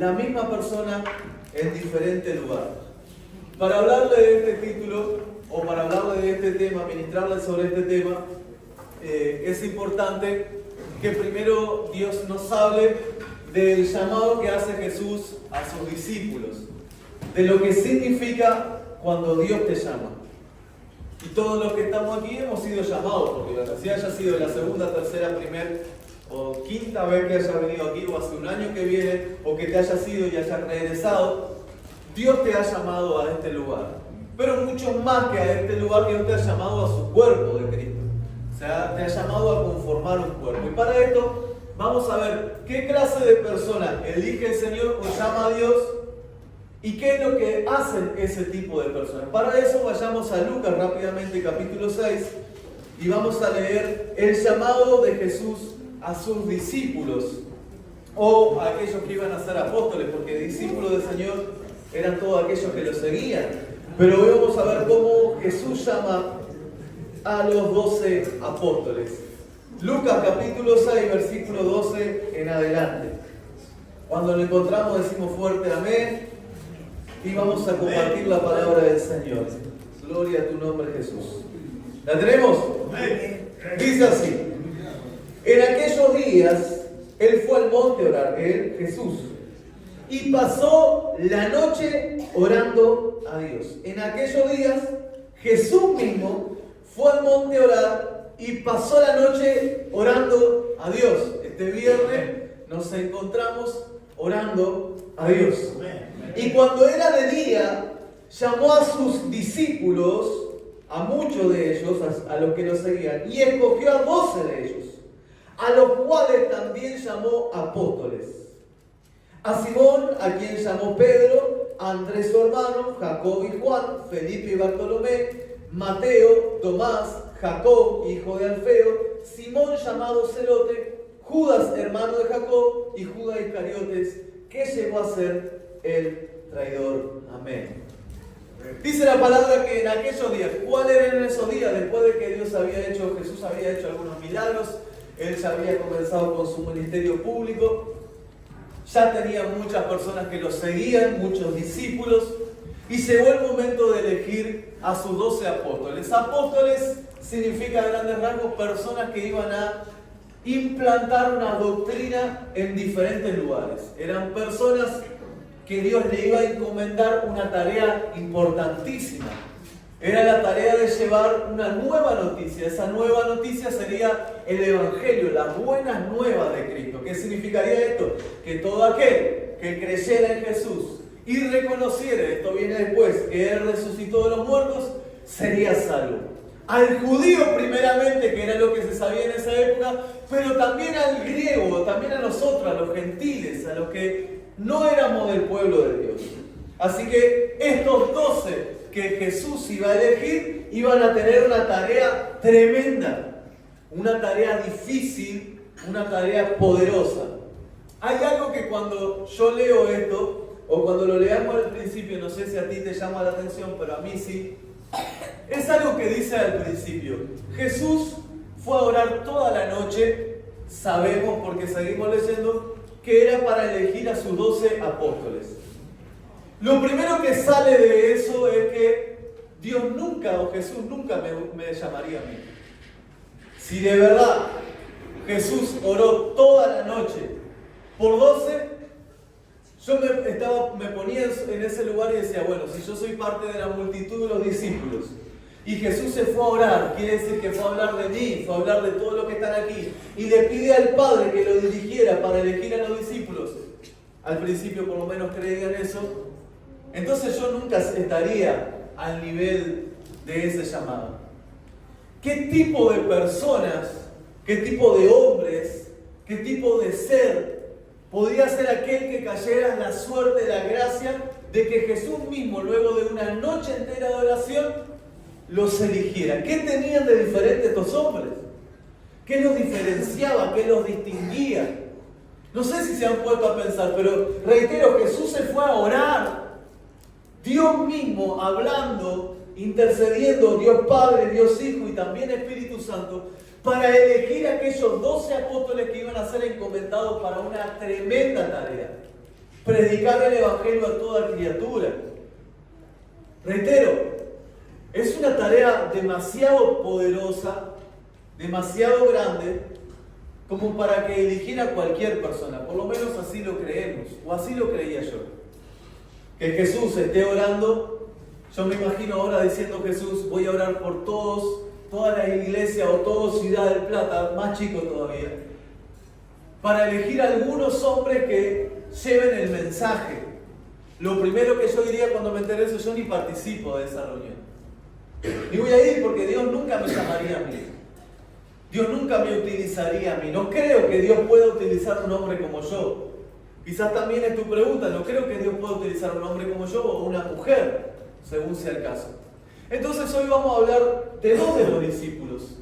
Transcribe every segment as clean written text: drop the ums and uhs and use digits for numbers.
la misma persona en diferente lugar. Para hablarle de este título, o para hablarle de este tema, ministrarle sobre este tema, es importante que primero Dios nos hable del llamado que hace Jesús a sus discípulos, de lo que significa cuando Dios te llama. Y todos los que estamos aquí hemos sido llamados por Dios, así haya sido la segunda, tercera, primera o quinta vez que hayas venido aquí, o hace un año que viene, o que te hayas ido y hayas regresado, Dios te ha llamado a este lugar. Pero mucho más que a este lugar, Dios te ha llamado a su cuerpo de Cristo. O sea, te ha llamado a conformar un cuerpo. Y para esto vamos a ver qué clase de personas elige el Señor o llama a Dios y qué es lo que hacen ese tipo de personas. Para eso vayamos a Lucas rápidamente, capítulo 6, y vamos a leer el llamado de Jesús a sus discípulos, o a aquellos que iban a ser apóstoles, porque discípulos del Señor eran todos aquellos que lo seguían. Pero hoy vamos a ver cómo Jesús llama a los 12 apóstoles. Lucas capítulo 6, versículo 12 en adelante. Cuando lo encontramos decimos fuerte amén y vamos a compartir la palabra del Señor. Gloria a tu nombre, Jesús. ¿La tenemos? Dice así: en aquellos días Él fue al monte a orar, Él, Jesús, y pasó la noche orando a Dios. En aquellos días Jesús mismo fue al monte a orar y pasó la noche orando a Dios. Este viernes nos encontramos orando a Dios. Y cuando era de día, llamó a sus discípulos, a muchos de ellos, a los que lo seguían, y escogió a 12 de ellos, a los cuales también llamó apóstoles. A Simón, a quien llamó Pedro, a Andrés su hermano, Jacob y Juan, Felipe y Bartolomé, Mateo, Tomás, Jacob, hijo de Alfeo, Simón llamado Celote, Judas, hermano de Jacob, y Judas Iscariotes, que llegó a ser el traidor. Amén. Dice la palabra que en aquellos días, ¿cuáles eran esos días? Después de que Jesús había hecho algunos milagros, Él ya había comenzado con su ministerio público, ya tenía muchas personas que lo seguían, muchos discípulos, y llegó el momento de elegir a sus 12 apóstoles. Apóstoles significa, a grandes rasgos, personas que iban a implantar una doctrina en diferentes lugares. Eran personas que Dios le iba a encomendar una tarea importantísima. Era la tarea de llevar una nueva noticia. Esa nueva noticia sería el Evangelio, las buenas nuevas de Cristo. ¿Qué significaría esto? Que todo aquel que creyera en Jesús y reconociera, esto viene después, que Él resucitó de los muertos, sería salvo. Al judío primeramente, que era lo que se sabía en esa época, pero también al griego, también a nosotros, a los gentiles, a los que no éramos del pueblo de Dios. Así que estos 12 que Jesús iba a elegir, iban a tener una tarea tremenda, una tarea difícil, una tarea poderosa. Hay algo que cuando yo leo esto, o cuando lo leamos al principio, no sé si a ti te llama la atención, pero a mí sí, es algo que dice al principio. Jesús fue a orar toda la noche, sabemos porque seguimos leyendo, que era para elegir a sus 12 apóstoles. Lo primero que sale de eso es que Dios nunca, o Jesús nunca me llamaría a mí. Si de verdad Jesús oró toda la noche por 12, yo me ponía en ese lugar y decía, bueno, si yo soy parte de la multitud de los discípulos y Jesús se fue a orar, quiere decir que fue a hablar de mí, fue a hablar de todos los que están aquí, y le pide al Padre que lo dirigiera para elegir a los discípulos. Al principio por lo menos creían eso. Entonces yo nunca estaría al nivel de ese llamado. ¿Qué tipo de personas, qué tipo de hombres, qué tipo de ser podía ser aquel que cayera en la suerte, la gracia de que Jesús mismo, luego de una noche entera de oración, los eligiera? ¿Qué tenían de diferente estos hombres? ¿Qué los diferenciaba? ¿Qué los distinguía? No sé si se han puesto a pensar, pero reitero, Jesús se fue a orar. Dios mismo hablando, intercediendo, Dios Padre, Dios Hijo y también Espíritu Santo, para elegir a aquellos 12 apóstoles que iban a ser encomendados para una tremenda tarea. predicar el Evangelio a toda criatura. Reitero, es una tarea demasiado poderosa, demasiado grande, como para que eligiera cualquier persona. Por lo menos así lo creemos, o así lo creía yo. Que Jesús esté orando, yo me imagino ahora diciendo Jesús, voy a orar por todos, toda la iglesia o toda Ciudad del Plata, más chico todavía, para elegir a algunos hombres que lleven el mensaje. Lo primero que yo diría cuando me enteré eso, yo ni participo de esa reunión. Ni voy a ir porque Dios nunca me llamaría a mí. Dios nunca me utilizaría a mí. No creo que Dios pueda utilizar un hombre como yo. Quizás también es tu pregunta, no creo que Dios pueda utilizar un hombre como yo o una mujer, según sea el caso. Entonces hoy vamos a hablar de dos de los discípulos.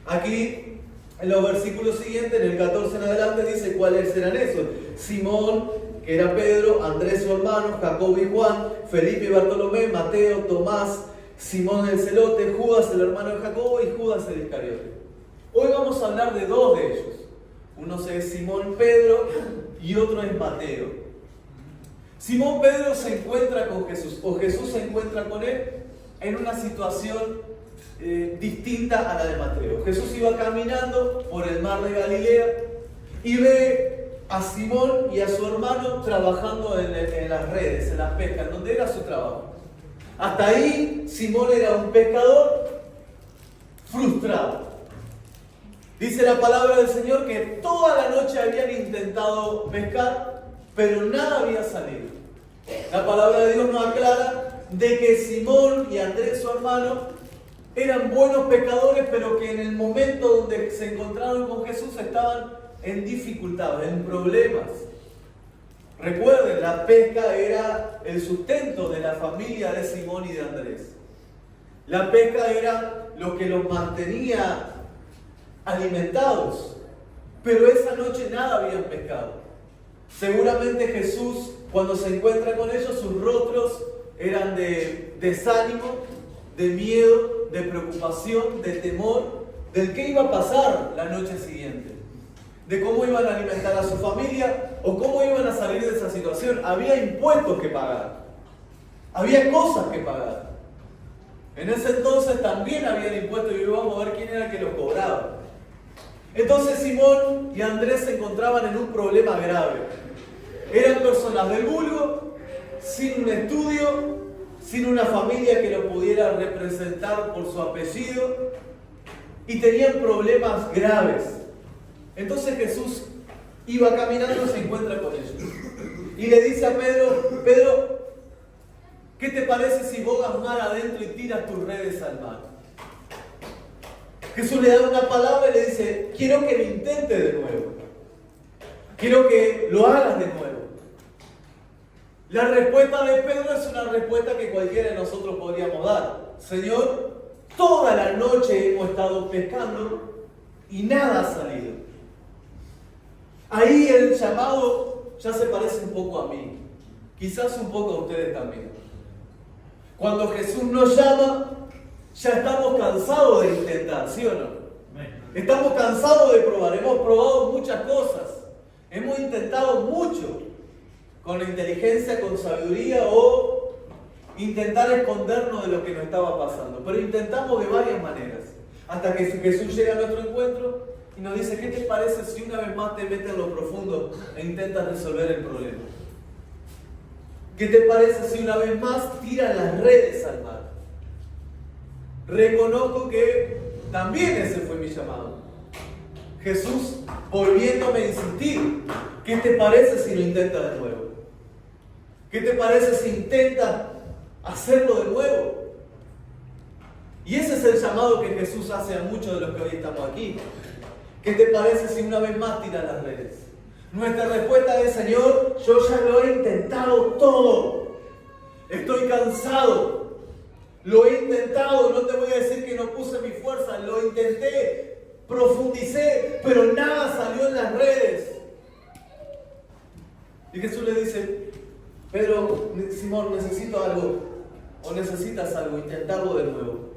Aquí, en los versículos siguientes, en el 14 en adelante, dice cuáles eran esos. Simón, que era Pedro, Andrés su hermano, Jacobo y Juan, Felipe y Bartolomé, Mateo, Tomás, Simón el Celote, Judas el hermano de Jacobo y Judas el Iscariote. Hoy vamos a hablar de dos de ellos. Uno es Simón Pedro y otro es Mateo. Simón Pedro se encuentra con Jesús, o Jesús se encuentra con él en una situación distinta a la de Mateo. Jesús iba caminando por el mar de Galilea y ve a Simón y a su hermano trabajando en las redes, en las pescas, donde era su trabajo. Hasta ahí Simón era un pescador frustrado. Dice la palabra del Señor que toda la noche habían intentado pescar, pero nada había salido. La palabra de Dios nos aclara de que Simón y Andrés, su hermano, eran buenos pescadores, pero que en el momento donde se encontraron con Jesús estaban en dificultades, en problemas. Recuerden, la pesca era el sustento de la familia de Simón y de Andrés. La pesca era lo que los mantenía alimentados, pero esa noche nada habían pescado. Seguramente Jesús, cuando se encuentra con ellos, sus rostros eran de desánimo, de miedo, de preocupación, de temor, del qué iba a pasar la noche siguiente, de cómo iban a alimentar a su familia o cómo iban a salir de esa situación. Había impuestos que pagar, había cosas que pagar. En ese entonces también había impuestos y vamos a ver quién era el que los cobraba. Entonces Simón y Andrés se encontraban en un problema grave. Eran personas del vulgo, sin un estudio, sin una familia que los pudiera representar por su apellido, y tenían problemas graves. Entonces Jesús iba caminando y se encuentra con ellos. Y le dice a Pedro, Pedro, ¿qué te parece si bogas mar adentro y tiras tus redes al mar? Jesús le da una palabra y le dice, quiero que lo intentes de nuevo. Quiero que lo hagas de nuevo. La respuesta de Pedro es una respuesta que cualquiera de nosotros podríamos dar. Señor, toda la noche hemos estado pescando y nada ha salido. Ahí el llamado ya se parece un poco a mí. Quizás un poco a ustedes también. Cuando Jesús nos llama, ya estamos cansados de intentar, ¿sí o no? Estamos cansados de probar. Hemos probado muchas cosas. Hemos intentado mucho. Con la inteligencia, con sabiduría o intentar escondernos de lo que nos estaba pasando. Pero intentamos de varias maneras. Hasta que Jesús llega a nuestro encuentro y nos dice, ¿qué te parece si una vez más te metes en lo profundo e intentas resolver el problema? ¿Qué te parece si una vez más tiras las redes al mar? Reconozco que también ese fue mi llamado. Jesús volviéndome a insistir, ¿qué te parece si lo intentas de nuevo? ¿Qué te parece si intentas hacerlo de nuevo? Y ese es el llamado que Jesús hace a muchos de los que hoy estamos aquí. ¿Qué te parece si una vez más tiras las redes? Nuestra respuesta es, Señor, yo ya lo he intentado todo. Estoy cansado. Lo he intentado, no te voy a decir que no puse mi fuerza, lo intenté, profundicé, pero nada salió en las redes. Y Jesús le dice, Pedro, Simón, necesito algo, o necesitas algo, intentarlo de nuevo.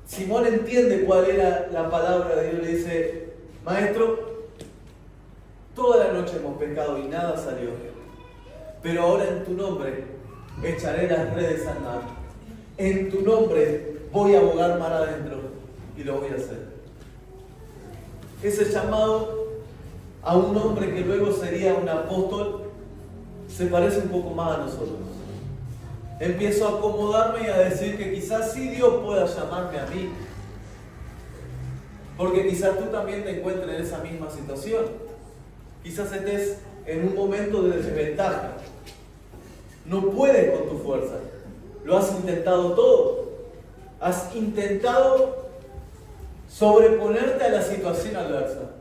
Simón entiende cuál era la palabra de Dios, le dice, Maestro, toda la noche hemos pecado y nada salió. pero ahora en tu nombre echaré las redes al mar. En tu nombre voy a abogar mar adentro y lo voy a hacer. Ese llamado a un hombre que luego sería un apóstol se parece un poco más a nosotros. Empiezo a acomodarme y a decir que quizás sí Dios pueda llamarme a mí, porque quizás tú también te encuentres en esa misma situación. Quizás estés en un momento de desventaja. No puedes con tu fuerza. Lo has intentado todo. Has intentado sobreponerte a la situación adversa.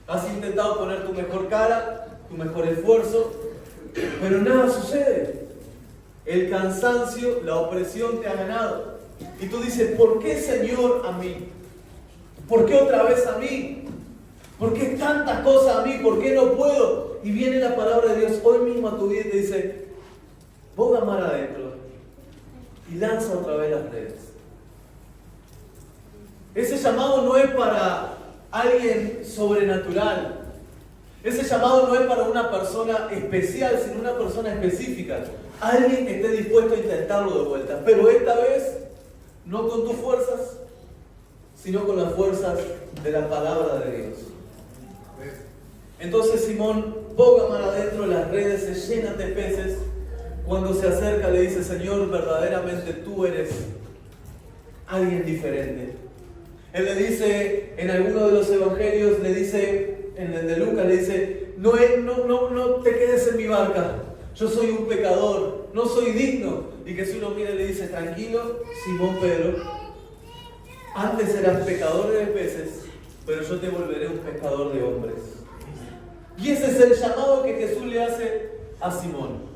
Has intentado poner tu mejor cara, tu mejor esfuerzo, pero nada sucede. El cansancio, la opresión te ha ganado. Y tú dices, ¿por qué, Señor, a mí? ¿Por qué otra vez a mí? ¿Por qué tantas cosas a mí? ¿Por qué no puedo? Y viene la palabra de Dios hoy mismo a tu vida y te dice, ponga mar adentro y lanza otra vez las redes. Ese llamado no es para alguien sobrenatural. Ese llamado no es para una persona especial, sino una persona específica. Alguien que esté dispuesto a intentarlo de vuelta. Pero esta vez, no con tus fuerzas, sino con las fuerzas de la palabra de Dios. Entonces Simón ponga mar adentro, las redes se llenan de peces. Cuando se acerca le dice, Señor, verdaderamente tú eres alguien diferente. Él le dice, en alguno de los evangelios, le dice, en el de Lucas, le dice, no te quedes en mi barca, yo soy un pecador, no soy digno. Y Jesús lo mira y le dice, tranquilo, Simón Pedro, antes eras pecador de peces, pero yo te volveré un pescador de hombres. Y ese es el llamado que Jesús le hace a Simón.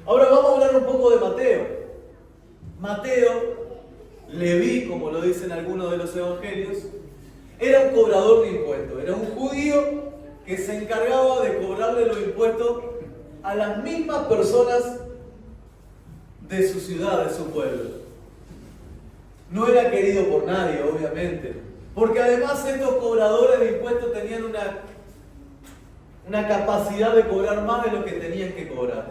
Ahora vamos a hablar un poco de Mateo. Mateo, Leví, como lo dicen algunos de los evangelios, era un cobrador de impuestos. Era un judío que se encargaba de cobrarle los impuestos a las mismas personas de su ciudad, de su pueblo. No era querido por nadie, obviamente, porque además estos cobradores de impuestos tenían una capacidad de cobrar más de lo que tenían que cobrar.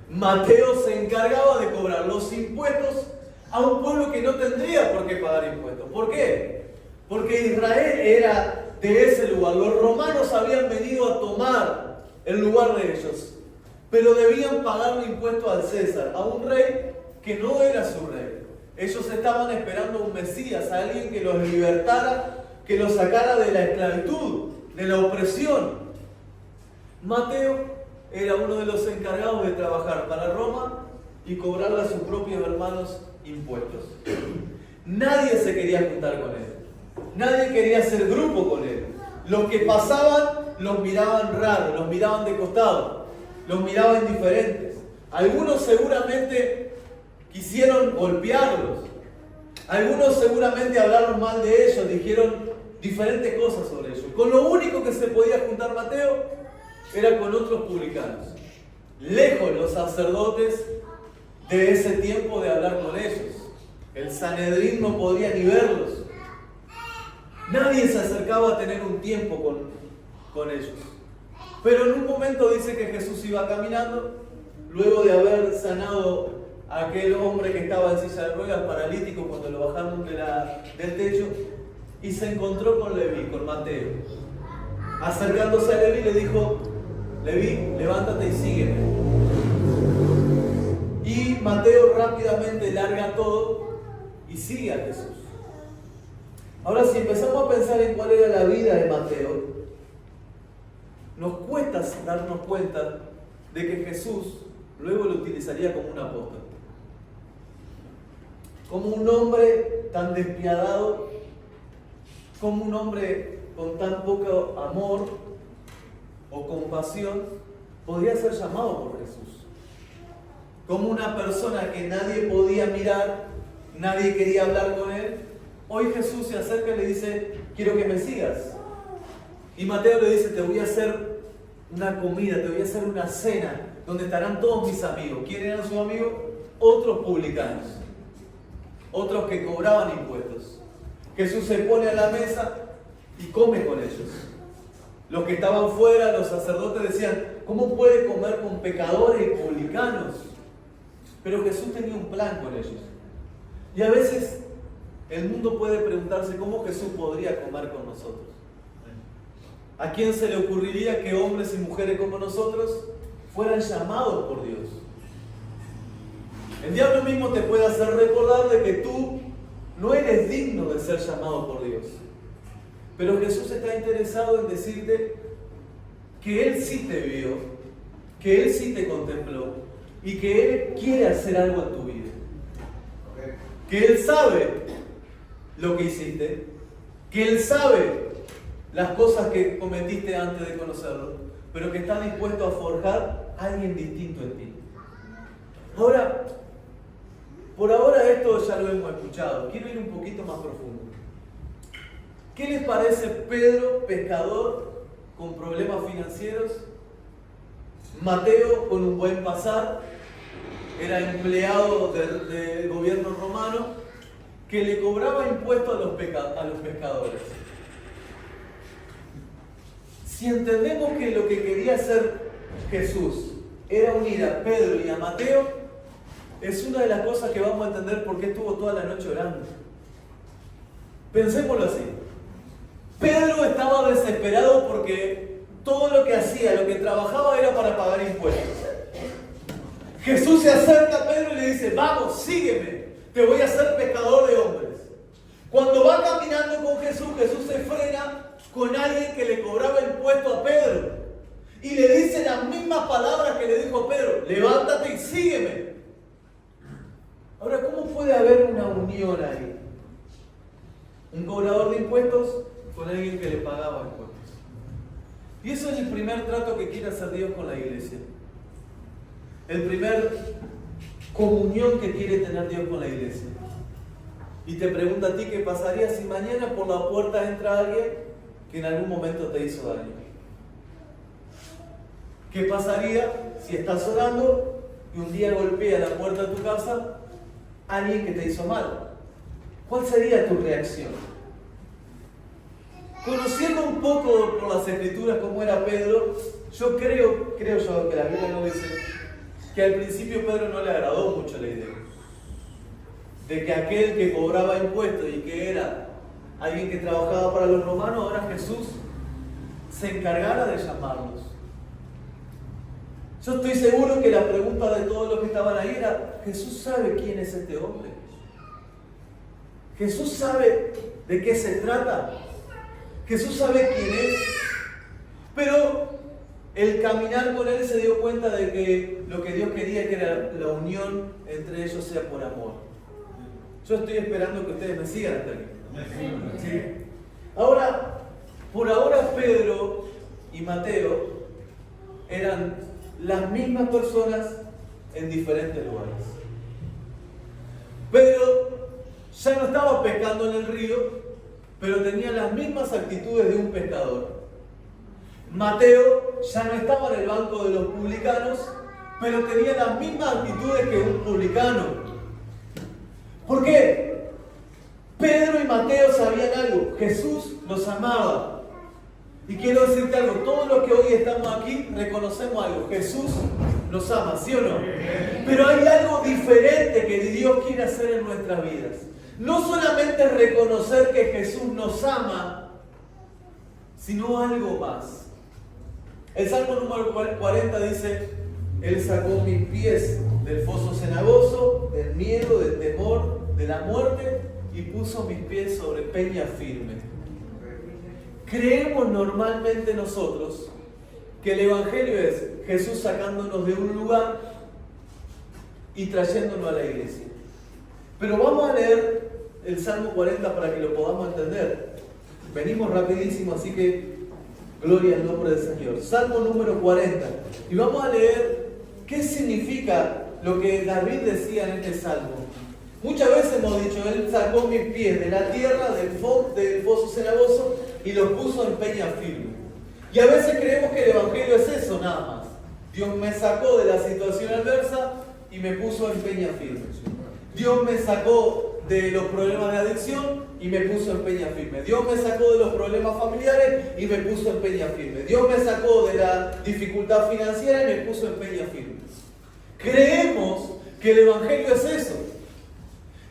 Mateo se encargaba de cobrar los impuestos a un pueblo que no tendría por qué pagar impuestos. ¿Por qué? Porque Israel era de ese lugar. Los romanos habían venido a tomar el lugar de ellos, pero debían pagarle impuestos al César, a un rey que no era su rey. Ellos estaban esperando un Mesías, a alguien que los libertara, que los sacara de la esclavitud, de la opresión. Mateo era uno de los encargados de trabajar para Roma y cobrarle a sus propios hermanos impuestos. Nadie se quería juntar con él. Nadie quería hacer grupo con él. Los que pasaban los miraban raros, los miraban de costado, los miraban indiferentes. Algunos seguramente quisieron golpearlos. Algunos seguramente hablaron mal de ellos, dijeron diferentes cosas sobre ellos. Con lo único que se podía juntar Mateo era con otros publicanos. Lejos los sacerdotes de ese tiempo de hablar con ellos. El Sanedrín no podía ni verlos. Nadie se acercaba a tener un tiempo con ellos. Pero en un momento dice que Jesús iba caminando, luego de haber sanado a aquel hombre que estaba en silla de ruedas, paralítico, cuando lo bajaron del techo, y se encontró con Leví, con Mateo. Acercándose a Leví le dijo, Leví, levántate y sígueme. Y Mateo rápidamente larga todo y sigue a Jesús. Ahora, si empezamos a pensar en cuál era la vida de Mateo, nos cuesta darnos cuenta de que Jesús luego lo utilizaría como un apóstol. Como un hombre tan despiadado, como un hombre con tan poco amor o compasión, podría ser llamado por Jesús. Como una persona que nadie podía mirar, nadie quería hablar con él. Hoy Jesús se acerca y le dice, quiero que me sigas. Y Mateo le dice, te voy a hacer una comida, te voy a hacer una cena, donde estarán todos mis amigos. ¿Quién eran sus amigos? Otros publicanos. Otros que cobraban impuestos. Jesús se pone a la mesa y come con ellos. Los que estaban fuera, los sacerdotes decían, ¿Cómo puede comer con pecadores y publicanos? Pero Jesús tenía un plan con ellos. Y a veces el mundo puede preguntarse cómo Jesús podría comer con nosotros. ¿A quién se le ocurriría que hombres y mujeres como nosotros fueran llamados por Dios? El diablo mismo te puede hacer recordar de que tú no eres digno de ser llamado por Dios. Pero Jesús está interesado en decirte que Él sí te vio, que Él sí te contempló y que Él quiere hacer algo en tu vida. Que Él sabe lo que hiciste, que Él sabe las cosas que cometiste antes de conocerlo, pero que está dispuesto a forjar a alguien distinto en ti. Ahora, por ahora esto ya lo hemos escuchado, quiero ir un poquito más profundo. ¿Qué les parece Pedro, pescador, con problemas financieros? Mateo, con un buen pasar, era empleado del gobierno romano, que le cobraba impuestos a los pescadores. Si entendemos que lo que quería hacer Jesús era unir a Pedro y a Mateo, es una de las cosas que vamos a entender por qué estuvo toda la noche orando. Pensémoslo así. Pedro estaba desesperado porque todo lo que hacía, lo que trabajaba era para pagar impuestos. Jesús se acerca a Pedro y le dice: vamos, sígueme, te voy a hacer pescador de hombres. Cuando va caminando con Jesús, Jesús se frena con alguien que le cobraba impuestos a Pedro y le dice las mismas palabras que le dijo a Pedro: levántate y sígueme. Ahora, ¿cómo puede haber una unión ahí? Un cobrador de impuestos con alguien que le pagaba impuestos. Y eso es el primer trato que quiere hacer Dios con la iglesia. El primer comunión que quiere tener Dios con la iglesia. Y te pregunta a ti qué pasaría si mañana por la puerta entra alguien que en algún momento te hizo daño. ¿Qué pasaría si estás orando y un día golpea la puerta de tu casa alguien que te hizo mal? ¿Cuál sería tu reacción? Conociendo un poco por las escrituras cómo era Pedro, yo creo yo que la Biblia no dice que al principio Pedro no le agradó mucho la idea de que aquel que cobraba impuestos y que era alguien que trabajaba para los romanos, ahora Jesús se encargara de llamarlos. Yo estoy seguro que la pregunta de todos los que estaban ahí era: ¿Jesús sabe quién es este hombre? ¿Jesús sabe de qué se trata? ¿Jesús sabe quién es? Pero el caminar con él se dio cuenta de que lo que Dios quería, que era la unión entre ellos, sea por amor. Yo estoy esperando que ustedes me sigan hasta aquí. ¿Sí? Ahora, por ahora Pedro y Mateo eran las mismas personas en diferentes lugares. Pedro ya no estaba pescando en el río, pero tenía las mismas actitudes de un pescador. Mateo ya no estaba en el banco de los publicanos, pero tenía las mismas actitudes que un publicano. ¿Por qué? Pedro y Mateo sabían algo: Jesús los amaba. Y quiero decirte algo: todos los que hoy estamos aquí reconocemos algo: Jesús nos ama, ¿sí o no? Pero hay algo diferente que Dios quiere hacer en nuestras vidas. No solamente reconocer que Jesús nos ama, sino algo más. El Salmo número 40 dice: Él sacó mis pies del foso cenagoso, del miedo, del temor, de la muerte, y puso mis pies sobre peña firme. Creemos normalmente nosotros que el Evangelio es Jesús sacándonos de un lugar y trayéndonos a la iglesia. Pero vamos a leer el Salmo 40 para que lo podamos entender. Venimos rapidísimo, así que gloria al nombre del Señor. Salmo número 40. Y vamos a leer qué significa lo que David decía en este salmo. Muchas veces hemos dicho: Él sacó mis pies de la tierra, del foso cenagoso, y los puso en peña firme. Y a veces creemos que el Evangelio es eso nada más. Dios me sacó de la situación adversa y me puso en peña firme. Dios me sacó de los problemas de adicción y me puso en peña firme. Dios me sacó de los problemas familiares y me puso en peña firme. Dios me sacó de la dificultad financiera y me puso en peña firme. Creemos que el Evangelio es eso.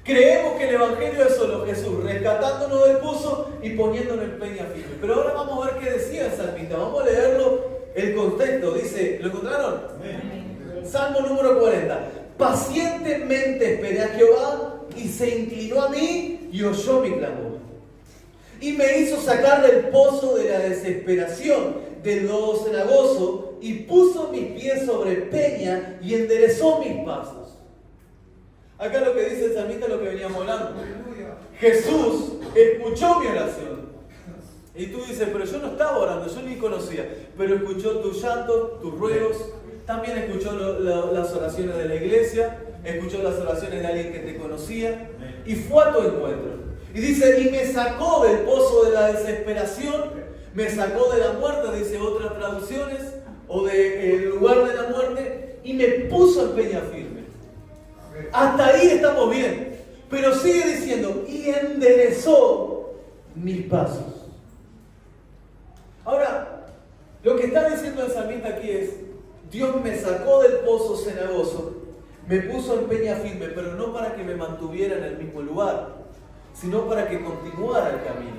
Creemos que el Evangelio es solo Jesús rescatándonos del pozo y poniéndonos en peña firme. Pero ahora vamos a ver qué decía el salmista. Vamos a leerlo, el contexto. Dice, ¿lo encontraron? Amén. Salmo número 40. Pacientemente esperé a Jehová y se inclinó a mí y oyó mi clamor. Y me hizo sacar del pozo de la desesperación, del lodo cenagoso, y puso mis pies sobre peña y enderezó mis pasos. Acá lo que dice el salmista es lo que veníamos hablando. Jesús escuchó mi oración. Y tú dices, pero yo no estaba orando, yo ni conocía. Pero escuchó tus llantos, tus ruegos. También escuchó las oraciones de la iglesia. Escuchó las oraciones de alguien que te conocía. Y fue a tu encuentro. Y dice, y me sacó del pozo de la desesperación. Me sacó de la muerte, dice otras traducciones. O del lugar de la muerte. Y me puso en peña firme. Hasta ahí estamos bien. Pero sigue diciendo, y enderezó mis pasos. Ahora, lo que está diciendo el salmista aquí es, Dios me sacó del pozo cenagoso, me puso en peña firme, pero no para que me mantuviera en el mismo lugar, sino para que continuara el camino.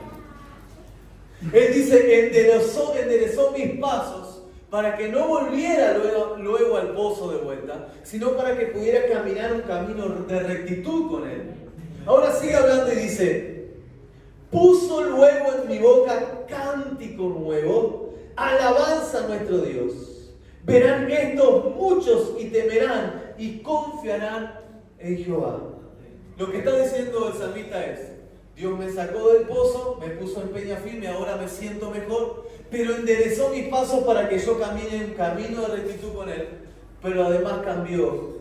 Él dice, enderezó mis pasos, para que no volviera luego al pozo de vuelta, sino para que pudiera caminar un camino de rectitud con Él. Ahora sigue hablando y dice, puso luego en mi boca cántico nuevo, alabanza a nuestro Dios. Verán estos muchos y temerán y confiarán en Jehová. Lo que está diciendo el salmista es, Dios me sacó del pozo, me puso en peña firme, ahora me siento mejor, pero enderezó mis pasos para que yo camine un camino de rectitud con Él. Pero además cambió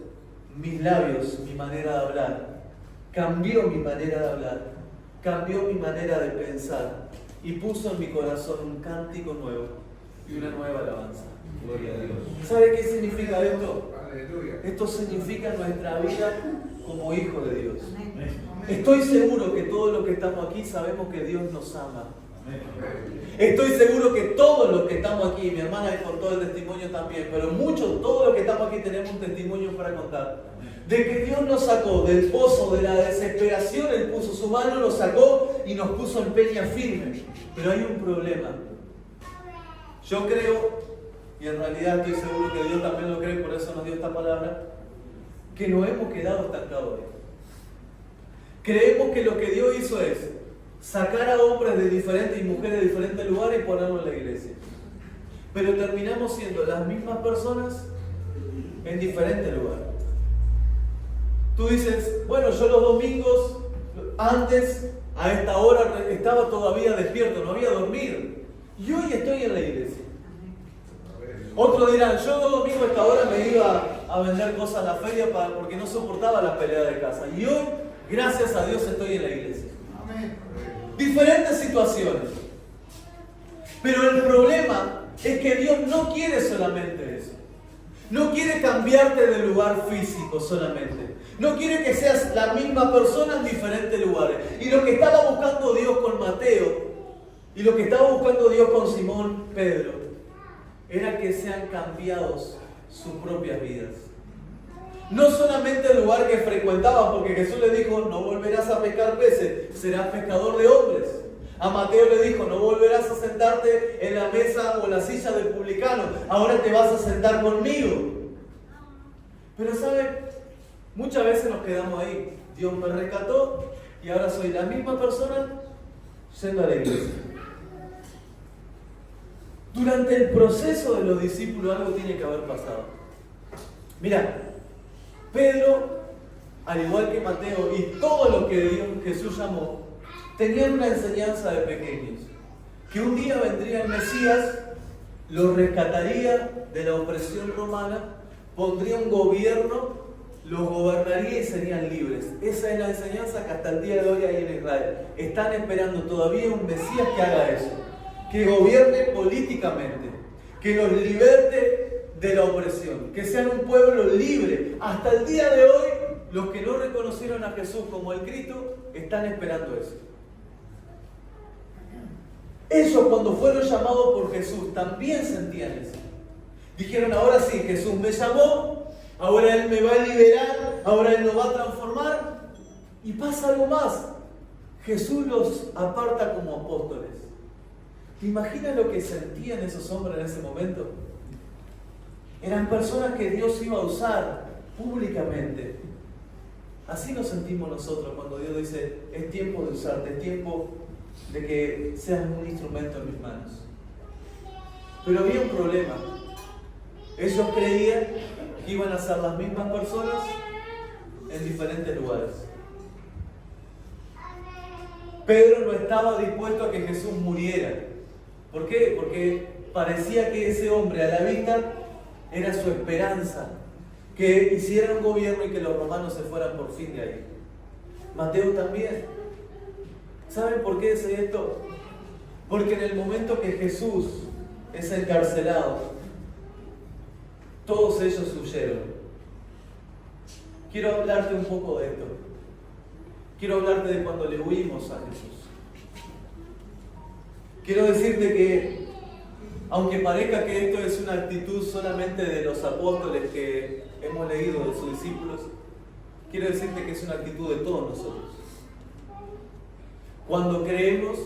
mis labios, mi manera de hablar. Cambió mi manera de hablar. Cambió mi manera de pensar. Y puso en mi corazón un cántico nuevo y una nueva alabanza. Gloria a Dios. ¿Sabe qué significa esto? Esto significa nuestra vida como hijos de Dios. Estoy seguro que todos los que estamos aquí sabemos que Dios nos ama. Estoy seguro que todos los que estamos aquí, mi hermana me contó el testimonio también, pero muchos, todos los que estamos aquí tenemos un testimonio para contar. De que Dios nos sacó del pozo de la desesperación, Él puso su mano, nos sacó y nos puso en peña firme. Pero hay un problema. Yo creo, y en realidad estoy seguro que Dios también lo cree, por eso nos dio esta palabra, que nos hemos quedado estancados. Creemos que lo que Dios hizo es sacar a hombres de diferentes y mujeres de diferentes lugares y ponerlos en la iglesia. Pero terminamos siendo las mismas personas en diferentes lugares. Tú dices, bueno, yo los domingos, antes, a esta hora, estaba todavía despierto, no había dormido. Y hoy estoy en la iglesia. Otros dirán, yo los domingos a esta hora me iba a vender cosas a la feria porque no soportaba la pelea de casa. Y hoy, gracias a Dios, estoy en la iglesia. Diferentes situaciones. Pero el problema es que Dios no quiere solamente eso. No quiere cambiarte de lugar físico solamente. No quiere que seas la misma persona en diferentes lugares. Y lo que estaba buscando Dios con Mateo y lo que estaba buscando Dios con Simón Pedro era que sean cambiados sus propias vidas. No solamente el lugar que frecuentaban, porque Jesús le dijo, no volverás a pescar peces, serás pescador de hombres. A Mateo le dijo, no volverás a sentarte en la mesa o en la silla del publicano, ahora te vas a sentar conmigo. Pero ¿sabe? Muchas veces nos quedamos ahí. Dios me rescató y ahora soy la misma persona yendo a la iglesia. Durante el proceso de los discípulos algo tiene que haber pasado. Mira, Pedro, al igual que Mateo y todos los que Jesús llamó, tenían una enseñanza de pequeños. Que un día vendría el Mesías, los rescataría de la opresión romana, pondría un gobierno, los gobernaría y serían libres. Esa es la enseñanza que hasta el día de hoy hay en Israel. Están esperando todavía un Mesías que haga eso. Que gobierne políticamente. Que los liberte de la opresión. Que sean un pueblo libre. Hasta el día de hoy los que no reconocieron a Jesús como el Cristo están esperando eso. Ellos, cuando fueron llamados por Jesús, también sentían eso. Dijeron, ahora sí, Jesús me llamó, ahora Él me va a liberar, ahora Él nos va a transformar. Y pasa algo más. Jesús los aparta como apóstoles. ¿Te imaginas lo que sentían esos hombres en ese momento? Eran personas que Dios iba a usar públicamente. Así nos sentimos nosotros cuando Dios dice, es tiempo de usarte, es tiempo de que seas un instrumento en mis manos. Pero había un problema. Ellos creían que iban a ser las mismas personas en diferentes lugares. Pedro no estaba dispuesto a que Jesús muriera. ¿Por qué? Porque parecía que ese hombre a la vista era su esperanza, que hiciera un gobierno y que los romanos se fueran por fin de ahí. Mateo también. ¿Saben por qué es esto? Porque en el momento que Jesús es encarcelado, todos ellos huyeron. Quiero hablarte un poco de esto. Quiero hablarte de cuando le huimos a Jesús. Quiero decirte que, aunque parezca que esto es una actitud solamente de los apóstoles que hemos leído de sus discípulos, quiero decirte que es una actitud de todos nosotros. Cuando creemos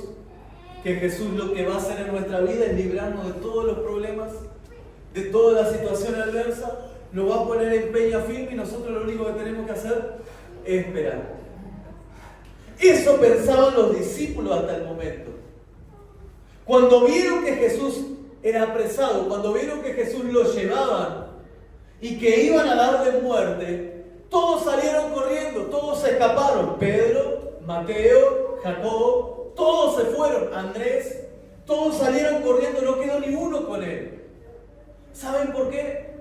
que Jesús lo que va a hacer en nuestra vida es librarnos de todos los problemas, de toda la situación adversa, nos va a poner en peña firme y nosotros lo único que tenemos que hacer es esperar. Eso pensaban los discípulos hasta el momento. Cuando vieron que Jesús era apresado, cuando vieron que Jesús lo llevaban y que iban a darle muerte, todos salieron corriendo, todos se escaparon. Pedro, Mateo, Jacobo, todos se fueron. Andrés, todos salieron corriendo, no quedó ni uno con él. ¿Saben por qué?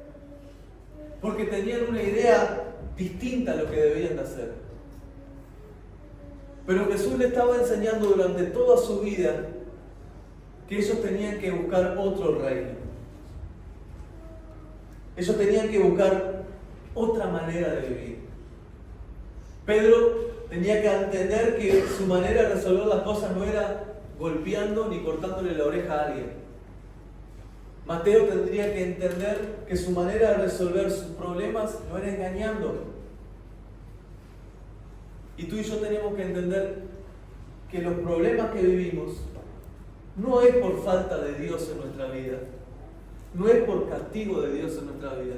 Porque tenían una idea distinta a lo que debían de hacer. Pero Jesús le estaba enseñando durante toda su vida que ellos tenían que buscar otro reino. Ellos tenían que buscar otra manera de vivir. Pedro tenía que entender que su manera de resolver las cosas no era golpeando ni cortándole la oreja a alguien. Mateo tendría que entender que su manera de resolver sus problemas no era engañando. Y tú y yo tenemos que entender que los problemas que vivimos no es por falta de Dios en nuestra vida, no es por castigo de Dios en nuestra vida,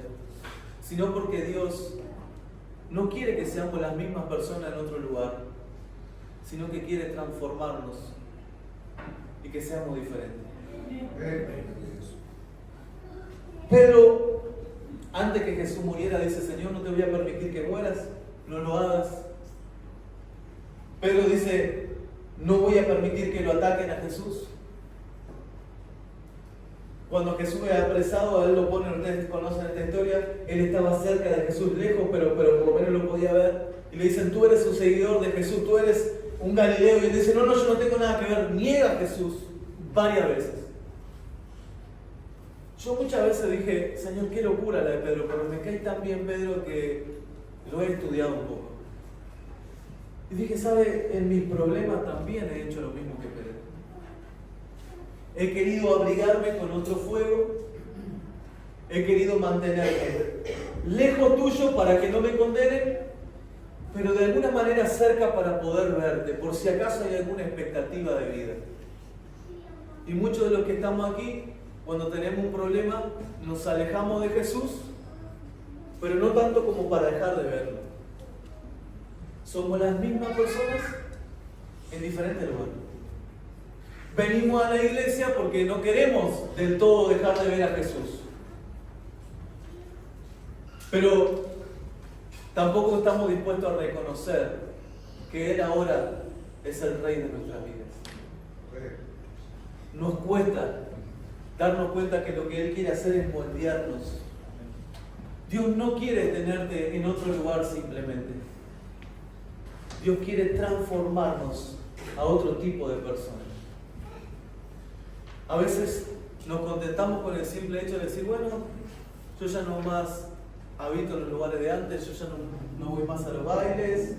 sino porque Dios no quiere que seamos las mismas personas en otro lugar, sino que quiere transformarnos y que seamos diferentes. Pero antes que Jesús muriera dice, Señor, no te voy a permitir que mueras, no lo hagas. Pedro dice, no voy a permitir que lo ataquen a Jesús. Cuando Jesús es apresado, a él lo ponen, ustedes conocen esta historia, él estaba cerca de Jesús, lejos, pero por lo menos lo podía ver. Y le dicen, tú eres un seguidor de Jesús, tú eres un Galileo. Y él dice, no, yo no tengo nada que ver. Niega a Jesús varias veces. Yo muchas veces dije, Señor, qué locura la de Pedro, pero me cae tan bien Pedro que lo he estudiado un poco. Y dije, ¿sabe? En mis problemas también he hecho lo mismo que Pedro. He querido abrigarme con otro fuego. He querido mantenerme lejos tuyo para que no me condenen, pero de alguna manera cerca para poder verte, por si acaso hay alguna expectativa de vida. Y muchos de los que estamos aquí, cuando tenemos un problema, nos alejamos de Jesús, pero no tanto como para dejar de verlo. Somos las mismas personas en diferentes lugares. Venimos a la iglesia porque no queremos del todo dejar de ver a Jesús. Pero tampoco estamos dispuestos a reconocer que Él ahora es el Rey de nuestras vidas. Nos cuesta darnos cuenta que lo que Él quiere hacer es moldearnos. Dios no quiere tenerte en otro lugar simplemente. Dios quiere transformarnos a otro tipo de personas. A veces nos contentamos con el simple hecho de decir, bueno, yo ya no más habito en los lugares de antes, yo ya no voy más a los bailes,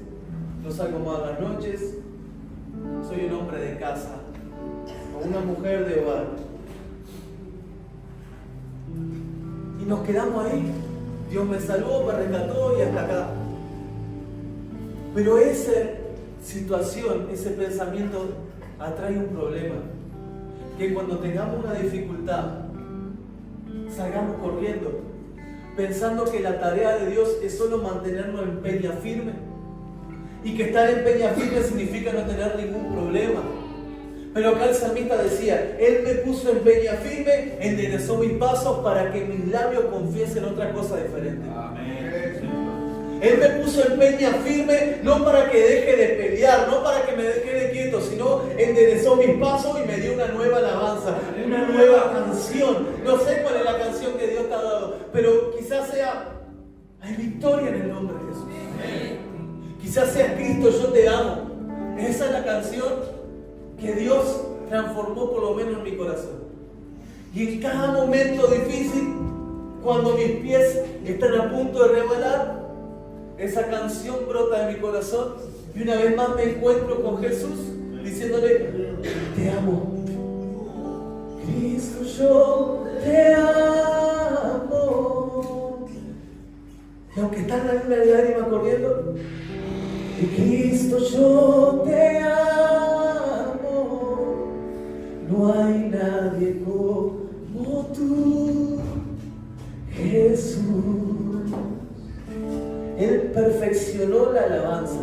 no salgo más a las noches, soy un hombre de casa, o una mujer de hogar. Y nos quedamos ahí. Dios me salvó, me rescató y hasta acá. Pero esa situación, ese pensamiento atrae un problema. Que cuando tengamos una dificultad, salgamos corriendo, pensando que la tarea de Dios es solo mantenernos en peña firme. Y que estar en peña firme significa no tener ningún problema. Pero acá el salmista decía, Él me puso en peña firme, enderezó mis pasos para que mis labios confiesen otra cosa diferente. Amén. Él me puso en peña firme, no para que deje de pelear, no para que me quede quieto, sino enderezó mis pasos y me dio una nueva alabanza, una nueva canción. No sé cuál es la canción que Dios te ha dado, pero quizás sea, hay victoria en el nombre de Jesús. Quizás sea Cristo, yo te amo. Esa es la canción que Dios transformó por lo menos en mi corazón. Y en cada momento difícil, cuando mis pies están a punto de resbalar, esa canción brota de mi corazón y una vez más me encuentro con Jesús diciéndole, te amo. Cristo, yo te amo. Y aunque están las lágrimas corriendo, Cristo, yo te amo. No hay nadie como tú, Jesús. Él perfeccionó la alabanza.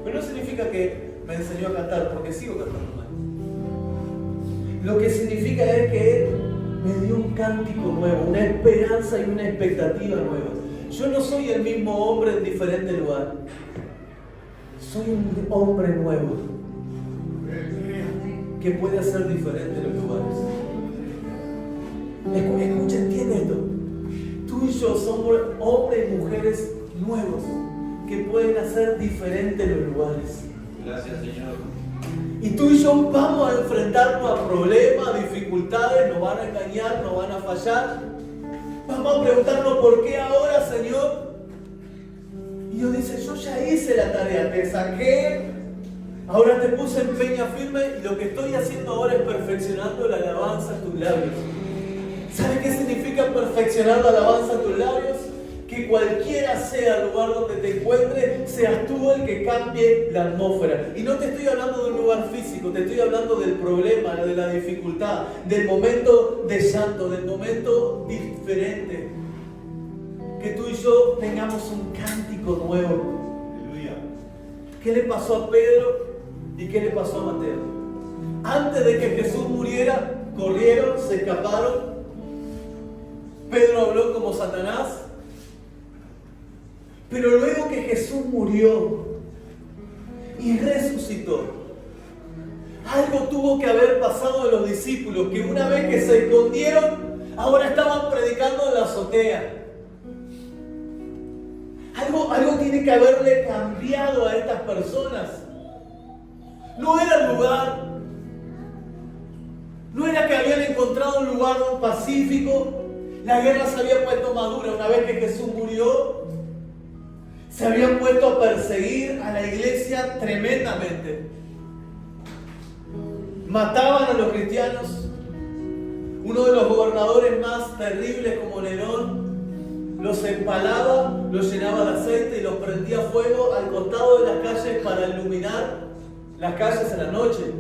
Pero no significa que me enseñó a cantar, porque sigo cantando mal. Lo que significa es que Él me dio un cántico nuevo, una esperanza y una expectativa nueva. Yo no soy el mismo hombre en diferentes lugares. Soy un hombre nuevo que puede hacer diferente en los lugares. Escucha, entiende esto. Tú y yo somos hombres y mujeres nuevos que pueden hacer diferente en los lugares. Gracias, Señor. Y tú y yo vamos a enfrentarnos a problemas, a dificultades, nos van a engañar, nos van a fallar. Vamos a preguntarnos por qué ahora, Señor. Y Dios dice, yo ya hice la tarea, te saqué, ahora te puse en peña firme y lo que estoy haciendo ahora es perfeccionando la alabanza en tus labios. ¿Sabes qué significa perfeccionar la alabanza en tus labios? Que cualquiera sea el lugar donde te encuentres, seas tú el que cambie la atmósfera. Y no te estoy hablando de un lugar físico, te estoy hablando del problema, de la dificultad, del momento de llanto, del momento diferente. Que tú y yo tengamos un cántico nuevo. Aleluya. ¿Qué le pasó a Pedro y qué le pasó a Mateo? Antes de que Jesús muriera, corrieron, se escaparon. Pedro habló como Satanás. Pero luego que Jesús murió y resucitó, algo tuvo que haber pasado en los discípulos, que una vez que se escondieron, ahora estaban predicando en la azotea. Algo tiene que haberle cambiado a estas personas. No era el lugar, no era que habían encontrado un lugar pacífico. La guerra se había puesto madura una vez que Jesús murió. Se habían puesto a perseguir a la iglesia tremendamente. Mataban a los cristianos. Uno de los gobernadores más terribles, como Nerón, los empalaba, los llenaba de aceite y los prendía fuego al costado de las calles para iluminar las calles en la noche.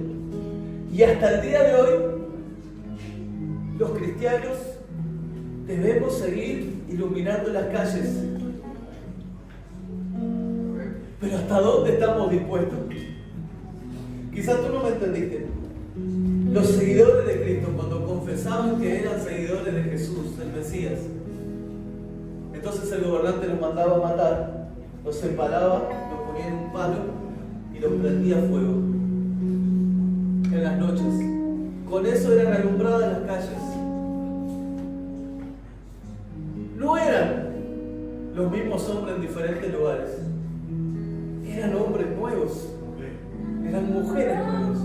Y hasta el día de hoy, los cristianos debemos seguir iluminando las calles. Pero ¿hasta dónde estamos dispuestos? Quizás tú no me entendiste. Los seguidores de Cristo, cuando confesaban que eran seguidores de Jesús, el Mesías, entonces el gobernante los mandaba a matar, los empalaba, los ponía en un palo y los prendía a fuego en las noches. Con eso eran alumbradas las calles. No eran los mismos hombres en diferentes lugares. Eran hombres nuevos, eran mujeres nuevas,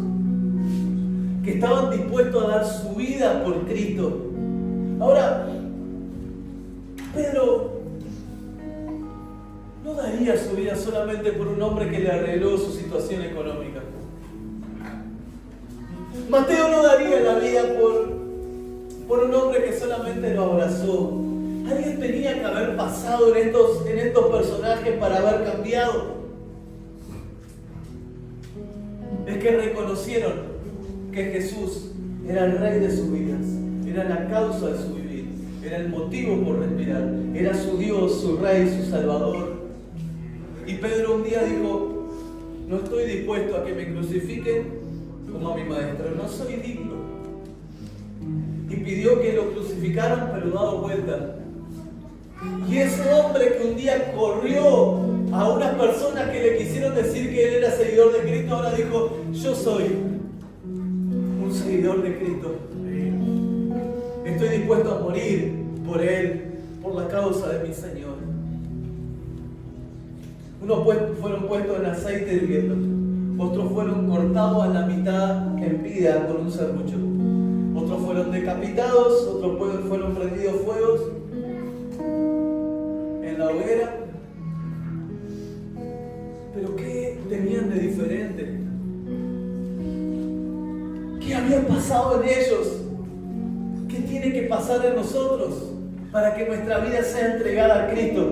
que estaban dispuestos a dar su vida por Cristo. Ahora, Pedro no daría su vida solamente por un hombre que le arregló su situación económica. Mateo no daría la vida por un hombre que solamente lo abrazó. Alguien tenía que haber pasado en estos personajes para haber cambiado. Es que reconocieron que Jesús era el rey de sus vidas, era la causa de su vivir, era el motivo por respirar, era su Dios, su rey, su salvador. Y Pedro un día dijo: no estoy dispuesto a que me crucifiquen como a mi maestro, no soy digno. Y pidió que lo crucificaran, pero dado vuelta. Y ese hombre que un día corrió a unas personas que le quisieron decir que él era seguidor de Cristo, ahora dijo: yo soy un seguidor de Cristo. Estoy dispuesto a morir por Él, por la causa de mi Señor. Unos fueron puestos en aceite hirviendo, otros fueron cortados a la mitad en vida con un serrucho, otros fueron decapitados, otros fueron prendidos fuegos en la hoguera. Pero ¿qué tenían de diferente? ¿Qué había pasado en ellos? ¿Qué tiene que pasar en nosotros para que nuestra vida sea entregada a Cristo?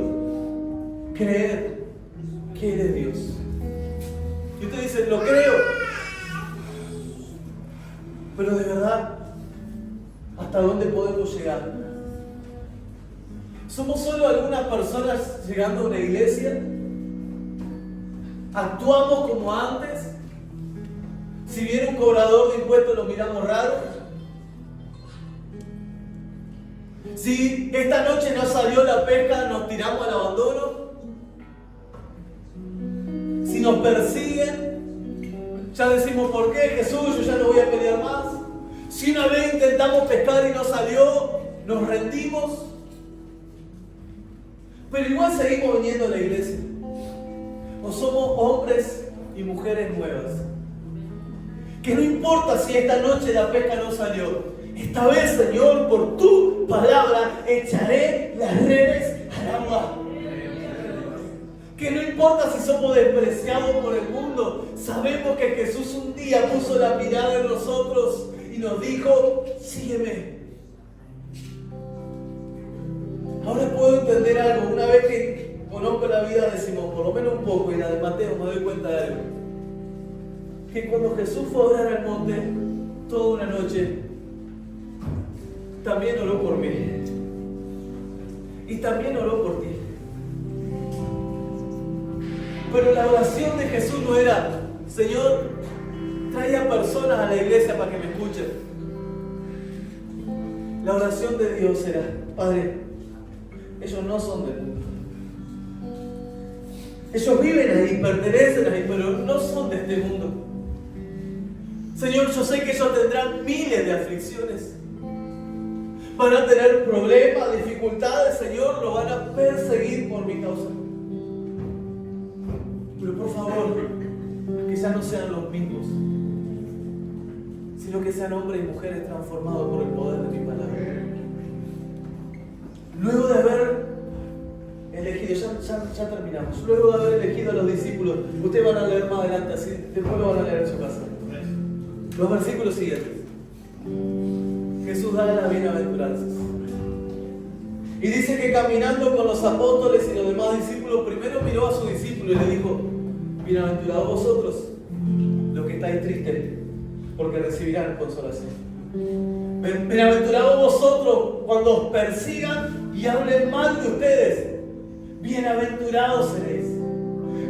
Creer que Él es Dios. Y usted dice: lo creo. Pero de verdad, ¿hasta dónde podemos llegar? ¿Somos solo algunas personas llegando a una iglesia? ¿Actuamos como antes? Si viene un cobrador de impuestos lo miramos raro. Si esta noche no salió la pesca, nos tiramos al abandono. Si nos persiguen, ya decimos: ¿por qué, Jesús? Yo ya no voy a pelear más. Si una vez intentamos pescar y no salió, nos rendimos. Pero igual seguimos viniendo a la iglesia. O somos hombres y mujeres nuevas, que no importa si esta noche la pesca no salió, esta vez, Señor, por tu palabra echaré las redes al agua. Que no importa si somos despreciados por el mundo, sabemos que Jesús un día puso la mirada en nosotros y nos dijo: sígueme. Ahora puedo entender algo. Una vez que conozco la vida de Simón, por lo menos un poco, y la de Mateo, me doy cuenta de algo. Que cuando Jesús fue a orar al monte, toda una noche, también oró por mí. Y también oró por ti. Pero la oración de Jesús no era: Señor, trae a personas a la iglesia para que me escuchen. La oración de Dios era: Padre, ellos no son del mundo. Ellos viven ahí, pertenecen ahí, pero no son de este mundo. Señor, yo sé que ellos tendrán miles de aflicciones. Van a tener problemas, dificultades, Señor, lo van a perseguir por mi causa. Pero por favor, que ya no sean los mismos, sino que sean hombres y mujeres transformados por el poder de mi palabra. Luego de haber elegido, ya terminamos, luego de haber elegido a los discípulos, ustedes van a leer más adelante, así después lo van a leer en su casa. Los versículos siguientes. Jesús da las bienaventuranzas. Y dice que caminando con los apóstoles y los demás discípulos, primero miró a sus discípulos y le dijo: bienaventurados vosotros, los que estáis tristes, porque recibirán consolación. Bienaventurados vosotros cuando os persigan y hablen mal de ustedes. Bienaventurados seréis.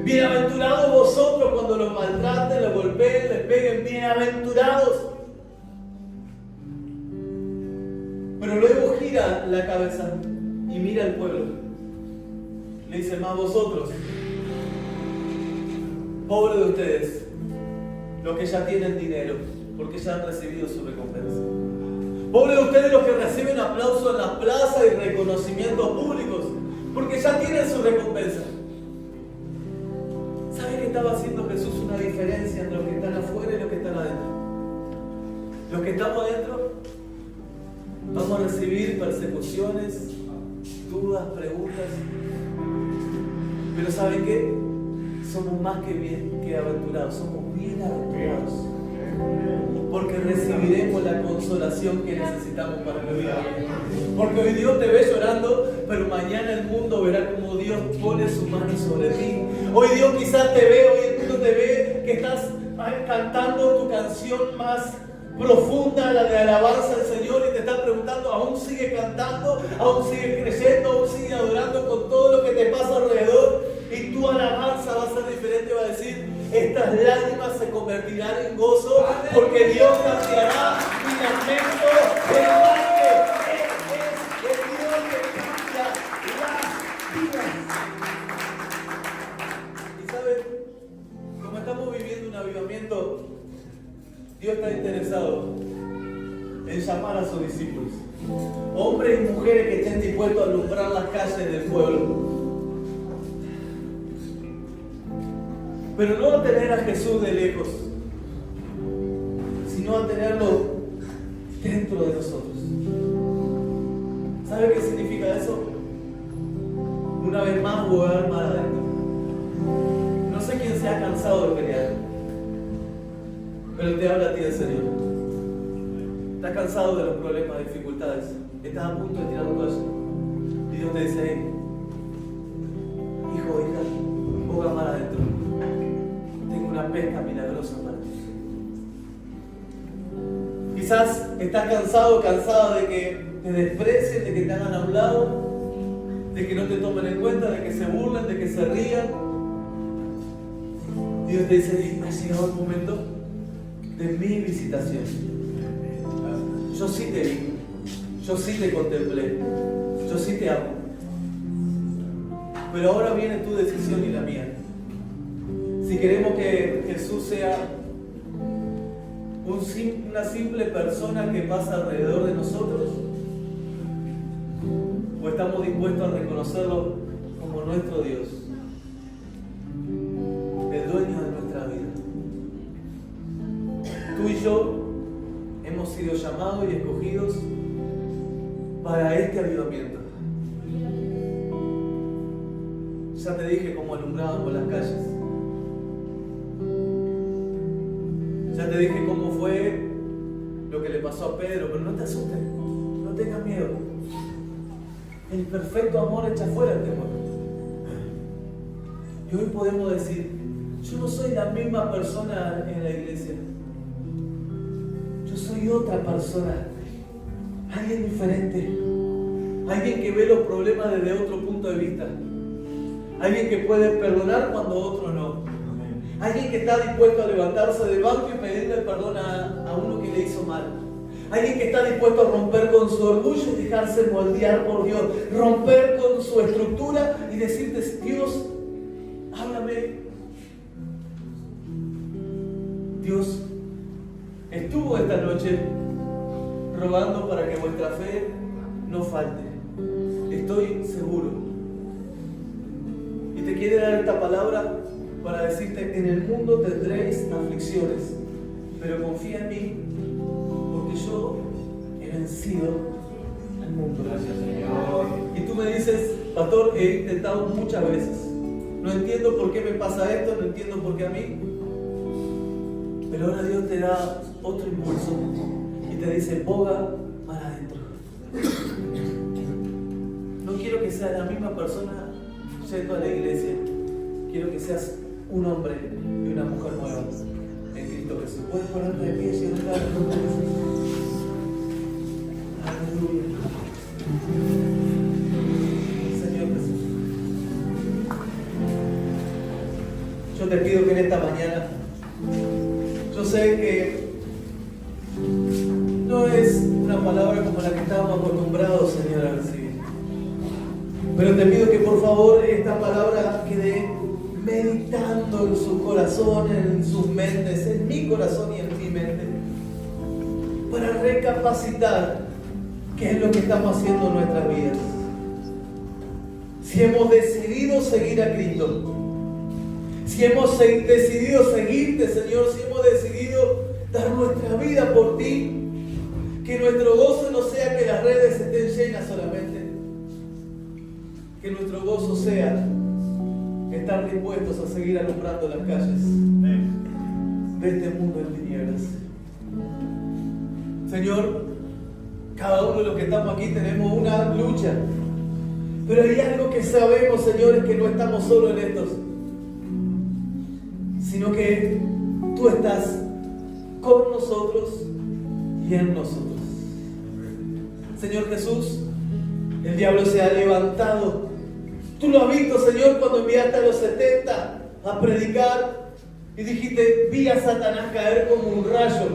Bienaventurados vosotros cuando los maltraten, los golpeen, les peguen. Bienaventurados. Pero luego gira la cabeza y mira al pueblo. Le dice: más vosotros, pobres de ustedes, los que ya tienen dinero, porque ya han recibido su recompensa. Pobres de ustedes los que reciben aplausos en las plazas y reconocimientos públicos, porque ya tienen su recompensa. ¿Saben que estaba haciendo Jesús una diferencia entre los que están afuera y los que están adentro? Los que estamos adentro vamos a recibir persecuciones, dudas, preguntas. Pero ¿saben qué? Somos más que bienaventurados, somos bienaventurados. Porque recibiremos la consolación que necesitamos para la vida. Porque hoy Dios te ve llorando, pero mañana el mundo verá como Dios pone su mano sobre ti. Hoy Dios quizás te ve, hoy el mundo te ve que estás cantando tu canción más profunda, la de alabanza al Señor, y te está preguntando, ¿aún sigue cantando? ¿Aún sigue creyendo? ¿Aún sigue adorando con todo lo que te pasa alrededor? Y tu alabanza va a ser diferente, va a decir, estas lágrimas se convertirán en gozo, porque Dios cambiará mi lamento en baile. Es el Dios que cambia las vidas. Y saben, como estamos viviendo un avivamiento, Dios está interesado en llamar a sus discípulos, hombres y mujeres que estén dispuestos a alumbrar las calles del pueblo. Pero no a tener a Jesús de lejos, sino a tenerlo dentro de nosotros. ¿Sabe qué significa eso? Una vez más, jugar más adentro. No sé quién se ha cansado de pelear, pero te habla a ti el Señor. Estás cansado de los problemas, dificultades. Estás a punto de tirar un toalla. Y Dios te dice, hey, hijo, hija, juega más adentro. Tengo una pesca milagrosa para ti. Quizás estás cansado, cansada de que te desprecien, de que te hagan a un lado, de que no te tomen en cuenta, de que se burlen, de que se rían. Dios te dice, ha llegado el momento de mi visitación. Yo sí te vi, yo sí te contemplé, yo sí te amo. Pero ahora viene tu decisión y la mía. Si queremos que Jesús sea una simple persona que pasa alrededor de nosotros, o estamos dispuestos a reconocerlo como nuestro Dios, el dueño de nuestra vida. Tú y yo hemos sido llamados y escogidos para este avivamiento. Ya te dije cómo alumbrábamos las calles. Ya te dije cómo fue lo que le pasó a Pedro, pero no te asustes, no tengas miedo. El perfecto amor echa fuera el temor. Y hoy podemos decir, yo no soy la misma persona en la iglesia. Yo soy otra persona, alguien diferente, alguien que ve los problemas desde otro punto de vista, alguien que puede perdonar cuando otro no, alguien que está dispuesto a levantarse del banco y pedirle perdón a uno que le hizo mal, alguien que está dispuesto a romper con su orgullo y dejarse moldear por Dios, romper con su estructura y decirte, Dios, háblame. Dios estuvo esta noche rogando para que vuestra fe no falte. Estoy seguro. Y te quiere dar esta palabra para decirte, en el mundo tendréis aflicciones, pero confía en mí, porque yo he vencido al mundo. Gracias, Señor. Y tú me dices, pastor, he intentado muchas veces. No entiendo por qué me pasa esto, no entiendo por qué a mí. Pero ahora Dios te da otro impulso y te dice, boga para adentro. No quiero que seas la misma persona yendo a la iglesia. Quiero que seas un hombre y una mujer nueva en Cristo Jesús. ¿Puedes ponerte de pie y cantar el nombre de Jesús? Aleluya. Señor Jesús, yo te pido que en esta mañana, yo sé que no es una palabra como la que estábamos acostumbrados, Señor, a recibir. Pero te pido que por favor esta palabra quede meditando en su corazón, en sus mentes, en mi corazón y en mi mente, para recapacitar qué es lo que estamos haciendo en nuestras vidas. Si hemos decidido seguir a Cristo, si hemos decidido seguirte, Señor, si hemos decidido dar nuestra vida por ti, que nuestro gozo no sea que las redes estén llenas solamente, que nuestro gozo sea estar dispuestos a seguir alumbrando las calles de este mundo en tinieblas. Señor, cada uno de los que estamos aquí tenemos una lucha, pero hay algo que sabemos, Señor, es que no estamos solos en estos, sino que Tú estás con nosotros y en nosotros. Señor Jesús, el diablo se ha levantado. Tú lo has visto, Señor, cuando enviaste a los 70 a predicar y dijiste, vi a Satanás caer como un rayo.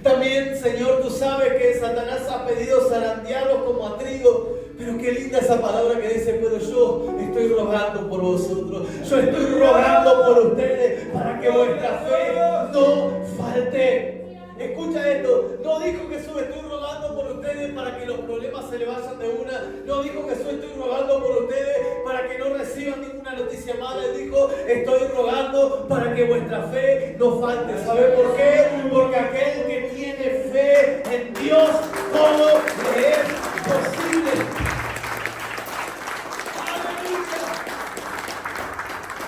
También, Señor, tú sabes que Satanás ha pedido zarandearlos como a trigo. Pero qué linda esa palabra que dice, pero yo estoy rogando por vosotros. Yo estoy rogando por ustedes para que vuestra fe no falte. Escucha esto, no dijo Jesús, estoy rogando por ustedes para que los problemas se le vayan de una. No dijo Jesús, estoy rogando por ustedes para que no reciban ninguna noticia mala. Él dijo, estoy rogando para que vuestra fe no falte. ¿Sabe por qué? Porque aquel que tiene fe en Dios, todo le es posible.